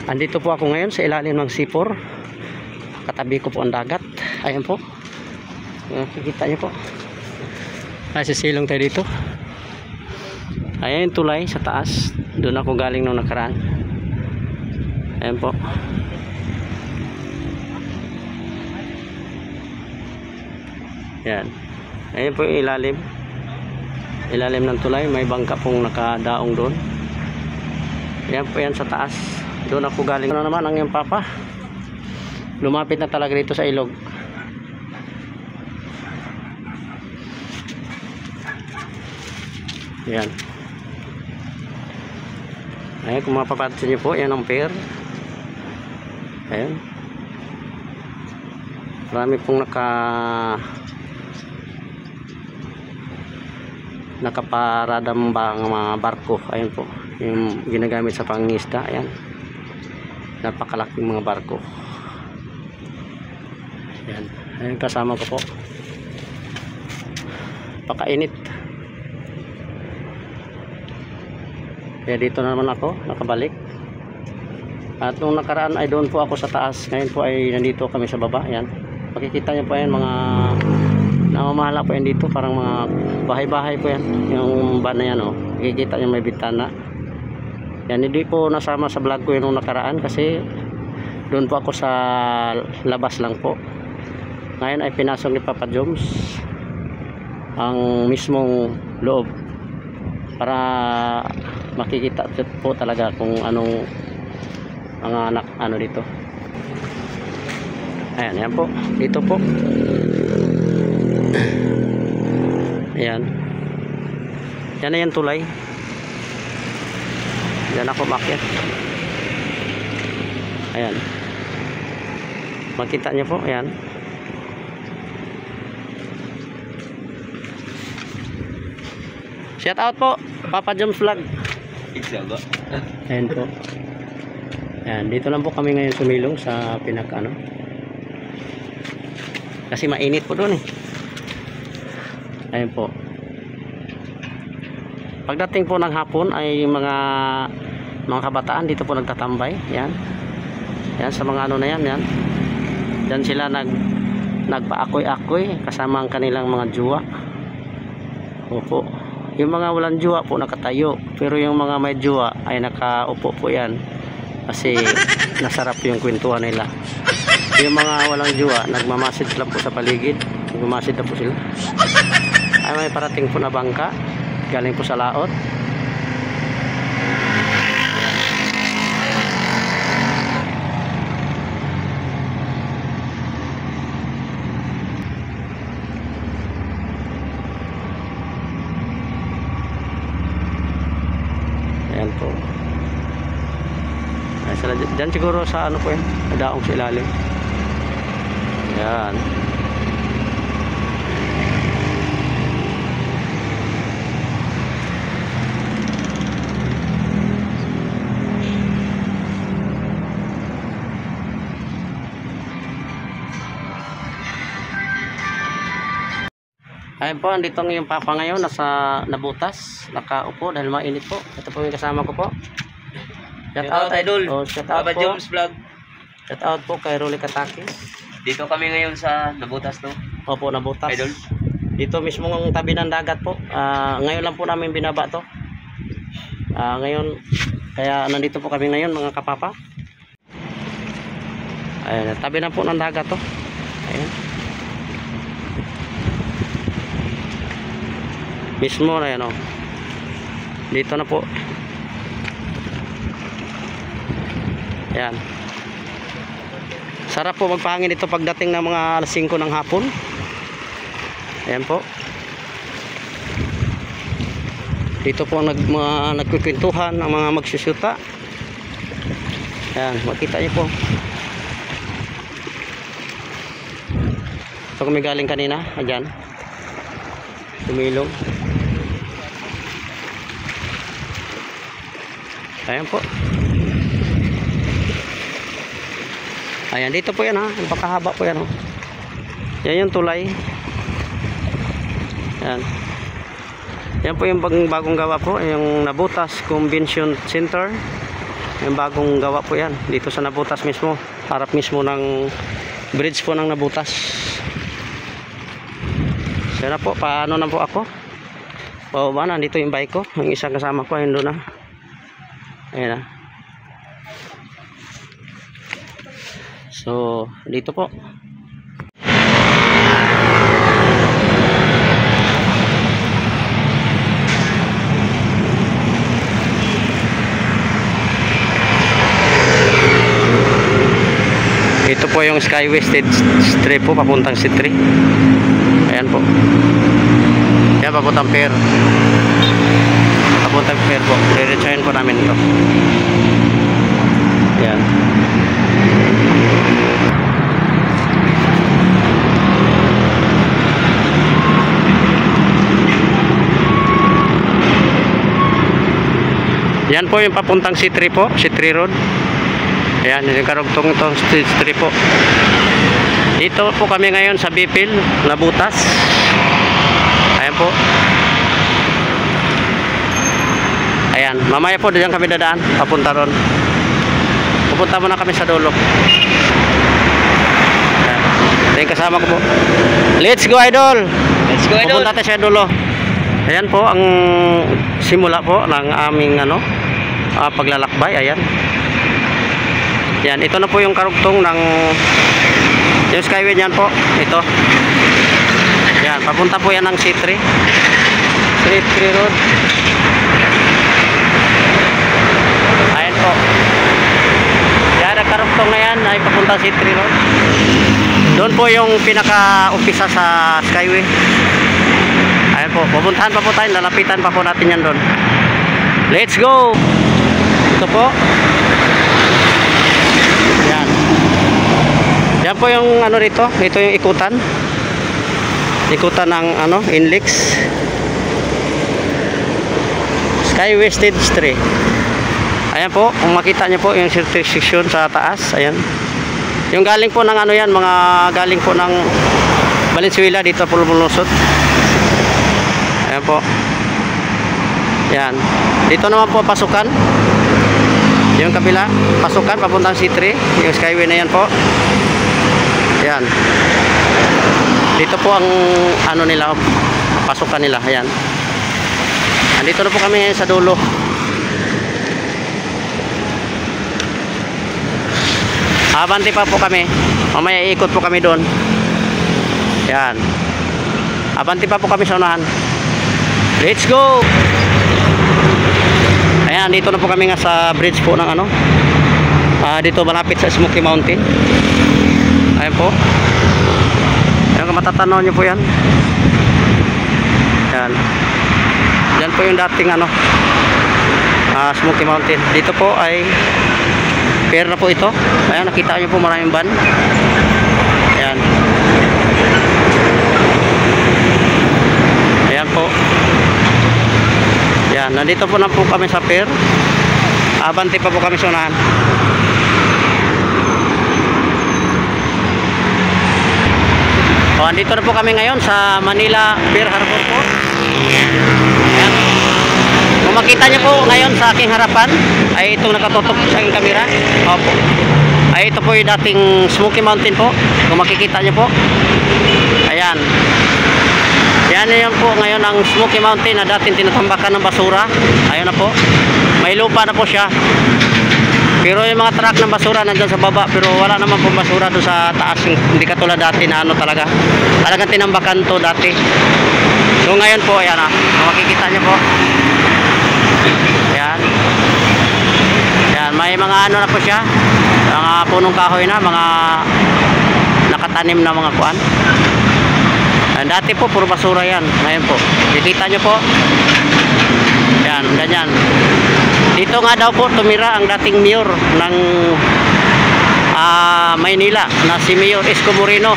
Andito po ako ngayon sa ilalim ng sipor. Katabi ko po ang dagat. Ayan po. Nakikita niyo po. Sisilong tayo dito. Ayan yung tulay sa taas. Doon ako galing nung nakaraan. Ayan po. Ayan. Ayan po yung ilalim. Ilalim ng tulay. May bangka pong nakadaong doon. Ayan po yan sa taas. Doon ako galing. Ano naman ang iyong papa? Lumapit na talaga dito sa ilog. Ayan. Ayan, kung mapapansin nyo po, yan ang pier. Ayan. Marami pong nakaparadang mga barko. Ayan po, yung ginagamit sa pangingisda. Ayan. Napakalaking mga barko. Ayan. Ayan, kasama ko po. Pakainit. Kaya dito na naman ako, nakabalik. At nung nakaraan ay doon po ako sa taas. Ngayon po ay nandito kami sa baba. Ayan. Makikita nyo po yan, mga namamahala po yan dito. Parang mga bahay-bahay po yan. Yung van na yan, oh. Makikita nyo may bintana. Yan, hindi po nasama sa vlog ko yun nung nakaraan kasi doon po ako sa labas lang po. Ngayon ay pinasok ni Papa Joms ang mismong loob para makikita po talaga kung anong mga ano dito. Ayan, yan po. Dito po. Ayan. Yan na yan tulay. Yan ako makyat. Ayan. Makita niyo po. Ayan. Shout out po, Papa Joms Vlog. Ayan po. Ayan, dito lang po kami ngayon sumilong sa pinaka-ano. Kasi mainit po doon eh. Ayan po. Pagdating po ng hapon ay mga kabataan dito po nagtatambay. Ayan. Ayan sa mga ano na yan. Ayan. Diyan sila nagpaakoy-akoy kasama ang kanilang mga jowa. Opo. Yung mga walang jowa po nakatayo, pero yung mga may jowa ay nakaupo po yan kasi nasarap yung kwentuhan nila. Yung mga walang jowa nagmamasid lang po sa paligid, nagmamasid na po sila. Ay may parating po na bangka galing po sa laot. Ayan po. Ay, sila, dyan siguro sa ano po yan. Nadaong sa ilalim. Ayan. Ayan po, andito yung papa ngayon nasa nabutas, nakaupo dahil mainit po. Ito po yung kasama ko po. Shout out idol. Oh, shout out Papa po. Joms Vlog. Shout out po kay Rolly Katakis. Dito kami ngayon sa nabutas to. Opo, nabutas. Idol. Dito mismo ng tabi ng dagat po. Ngayon lang po namin binaba to. Ngayon, kaya nandito po kami ngayon mga kapapa. Ayan, tabi na po ng dagat to. Ayan. Mismo na yan, oh. Dito na po. Ayan. Sarap po magpahangin dito pagdating ng mga alas 5 ng hapon. Ayan po. Dito po nagkukwentuhan ang mga magsusyuta. Ayan, makita niyo po. Ito kami galing kanina. Ayan. Sumilong. Ayan po. Ayan, dito po yan ha. Napakahaba po yan. Yan yung tulay. Ayan. Yan po yung bagong gawa po. Yung Nabutas Convention Center. Yung bagong gawa po yan. Dito sa Nabutas mismo. Harap mismo ng bridge po ng Nabutas. So na po, paano na po ako? Pababa na, dito yung bike ko. Yung isang kasama ko, ayun doon na. Ayan na. So, dito po. Ito po yung Skyway Stage 3 po, papuntang C3. Ayan po. Yan, papuntang pier. Papuntang pier po. Re-returahin po namin ito. Yan. Yan po yung papuntang C3 po, C3 Road. Ayan, yung karugtong itong stage 3 po. Dito po kami ngayon sa Bipil, Nabutas. Ayan po. Ayan, mamaya po diyan kami dadaan, papunta ron. Pupunta muna kami sa dulo. Ayan. Ito yung kasama ko po. Let's go, idol! Let's go, idol! Pupunta tayo sa dulo. Ayan po ang simula po ng aming paglalakbay. Ayan. Yan, ito na po yung karugtong ng yung Skyway niyan po. Ito. Yan, papunta po yan ng C3. C3 Road. Ayan po. Yan, ang karugtong na yan ay papunta C3 Road. Doon po yung pinaka-umpisa sa Skyway. Ayan po, pupuntahan pa po tayo, lalapitan pa po natin yan doon. Let's go! Ito po. Yan. Yan po yung ano rito. Ito yung ikutan. Ikutan ng Inlex. Skyway Stage 3. Ayan po. Kung makita nyo po yung section sa taas. Ayan. Yung galing po ng yan. Mga galing po ng Valenzuela dito po lumusot. Ayan po. Yan. Dito naman po pasukan. Yung kabila, pasukan papuntang C3, yung Skyway na yan po. Yan. Dito po ang nila, pasukan nila. Ayan. Andito na po kami ngayon sa dulo. Abanti pa po kami. Mamaya iikot po kami doon. Yan. Abanti pa po kami sa unahan. Let's go! Ayan, dito na po kami nga sa bridge po ng dito malapit sa Smoky Mountain. Ayan po. Ayan, matatanaw nyo po yan. Ayan. Yan po yung dating Smoky Mountain. Dito po ay pier na po ito. Ayan, nakita nyo po maraming van. Ayan. Ayan po. Yan, nandito po na po kami sa pier. Abanti pa po kami sa unahan. O, andito na po kami ngayon sa Manila Pier Harbor po. Ayan. Kung makita nyo po ngayon sa aking harapan, ay itong nakatutok sa aking kamera. Opo. Ay ito po yung dating Smoky Mountain po. Kung makikita nyo po. Ayan. Yan yun po ngayon ang Smoky Mountain na dating tinatambakan ng basura. Ayun na po. May lupa na po siya. Pero yung mga truck ng basura nandyan sa baba. Pero wala naman po basura doon sa taas. Hindi katulad dati na talaga. Talagang tinambakan to dati. So ngayon po, ayan makikita nyo po. Ayan. Ayan. May mga na po siya. Mga punong kahoy na. Mga nakatanim na mga kuan. Dati po puro basura yan. Ngayon po, nakikita nyo po. Yan, ganyan. Dito nga daw po tumira ang dating mayor ng Maynila na si Mayor Isko Moreno.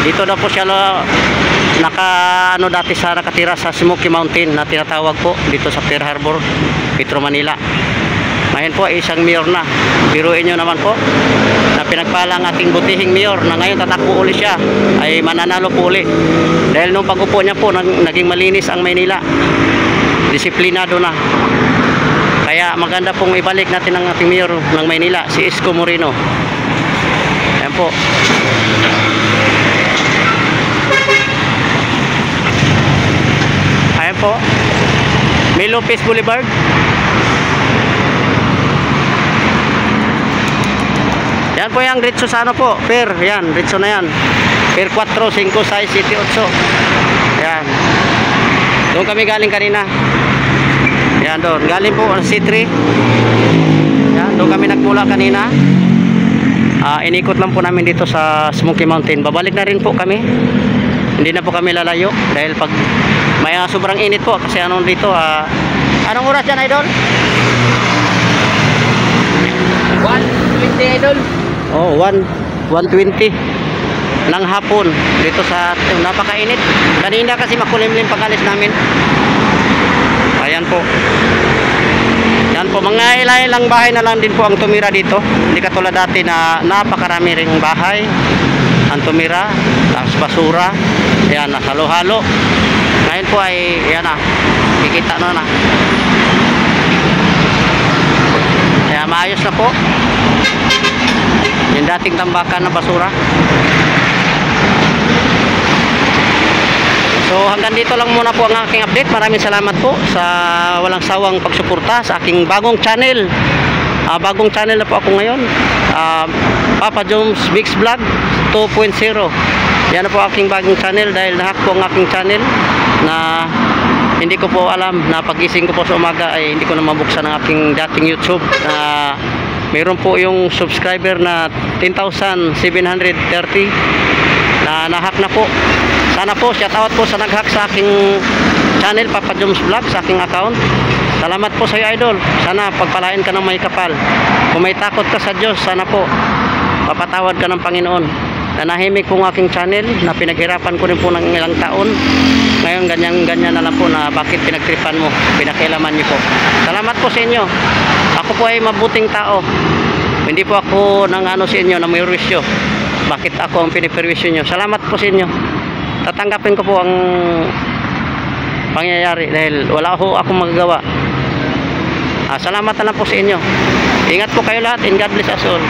Dito daw po siya dati nakatira sa Smoky Mountain na tinatawag po dito sa Pier Harbor, Metro Manila. Ngayon po isang mayor na. Biruin nyo naman po na pinagpala ang ating butihing mayor na ngayon tatakbo uli siya, ay mananalo po uli. Dahil nung pag-upo niya po naging malinis ang Maynila. Disiplinado na. Kaya maganda pong ibalik natin ang ating mayor ng Maynila, si Isko Moreno. Ayan po. Ayan po. May Lopez Boulevard. Yan po yung Ritso sa ano po, per, yan, Ritso na yan. Per 4, 5, 6, 7, 8. Yan. Doon kami galing kanina. Yan doon, galing po ang C3. Yan, doon kami nagmula kanina. Inikot lang po namin dito sa Smoky Mountain. Babalik na rin po kami. Hindi na po kami lalayo dahil pag may sobrang init po kasi anong dito, anong oras yan, Idol? 120 idol. Oh, 1:20 ng hapon dito sa napakainit. Kanina kasi makulimlim pag-alis namin. Ayan po. Yan po, mga ilang bahay na lang din po ang tumira dito. Hindi katulad dati na napakarami ring bahay ang tumira, tapos basura. Yan, halo-halo. Ngayon po ay, yan na, kikita na na. Kaya maayos na po yung dating tambakan na basura. So hanggang dito lang muna po ang aking update. Maraming salamat po sa walang sawang pagsuporta sa aking bagong channel. Bagong channel na po ako ngayon, Papa Joms Mix Vlog 2.0. Yan na po aking bagong channel dahil nahack po ang aking channel na hindi ko po alam na pagising ko po sa umaga ay hindi ko na mabuksan ang aking dating YouTube na mayroon po yung subscriber na 10,730 na nahack na po. Sana po, shout out po sa naghack sa aking channel Papa Joms Vlog, sa aking account. Salamat po sa iyo, Idol. Sana pagpalain ka ng may kapal. Kung may takot ka sa Diyos, sana po papatawad ka ng Panginoon. Nanahimik po ang aking channel na pinaghirapan ko rin po ng ilang taon. Ngayon ganyan na lang po na bakit pinagtripan mo, pinakialaman niyo po. Salamat po sa inyo. Ako po ay mabuting tao. Hindi po ako nang ano sa inyo na may wisyo. Bakit ako ang piniperwisyo nyo? Salamat po sa inyo. Tatanggapin ko po ang pangyayari dahil wala ho akong magagawa. Salamat na lang po sa inyo. Ingat po kayo lahat and God bless us all.